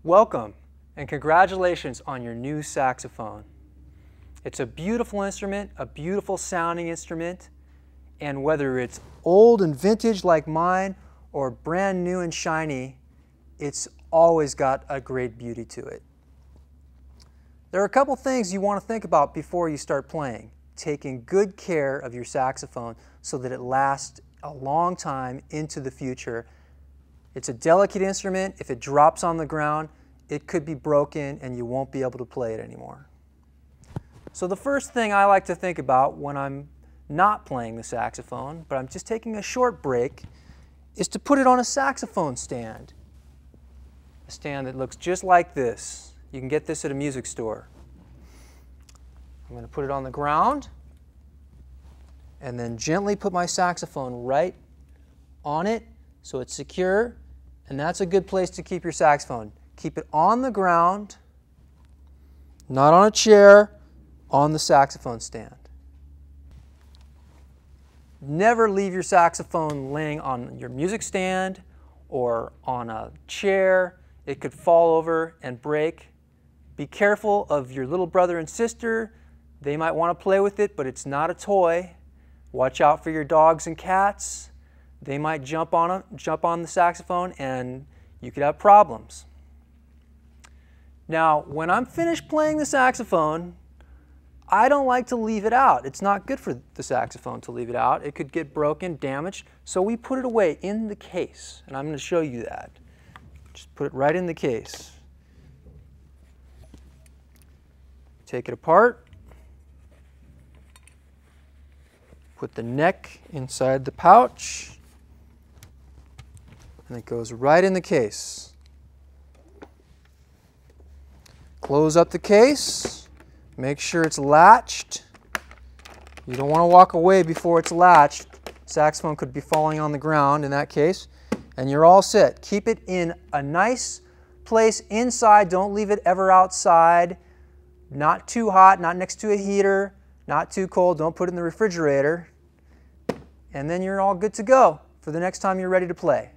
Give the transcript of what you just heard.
Welcome and congratulations on your new saxophone. It's a beautiful instrument, a beautiful sounding instrument, and whether it's old and vintage like mine or brand new and shiny, it's always got a great beauty to it. There are a couple things you want to think about before you start playing. Taking good care of your saxophone so that it lasts a long time into the future. It's a delicate instrument. If it drops on the ground, it could be broken and you won't be able to play it anymore. So the first thing I like to think about when I'm not playing the saxophone, but I'm just taking a short break, is to put it on a saxophone stand. A stand that looks just like this. You can get this at a music store. I'm going to put it on the ground and then gently put my saxophone right on it so it's secure, and that's a good place to keep your saxophone. Keep it on the ground, not on a chair, on the saxophone stand. Never leave your saxophone laying on your music stand or on a chair. It could fall over and break. Be careful of your little brother and sister. They might want to play with it, but it's not a toy. Watch out for your dogs and cats. They might jump on the saxophone and you could have problems. Now, when I'm finished playing the saxophone, I don't like to leave it out. It's not good for the saxophone to leave it out. It could get broken, damaged, so we put it away in the case, and I'm going to show you that. Just put it right in the case. Take it apart. Put the neck inside the pouch, and it goes right in the case. Close up the case. Make sure it's latched. You don't want to walk away before it's latched. Saxophone could be falling on the ground in that case. And you're all set. Keep it in a nice place inside. Don't leave it ever outside. Not too hot, not next to a heater, not too cold. Don't put it in the refrigerator. And then you're all good to go for the next time you're ready to play.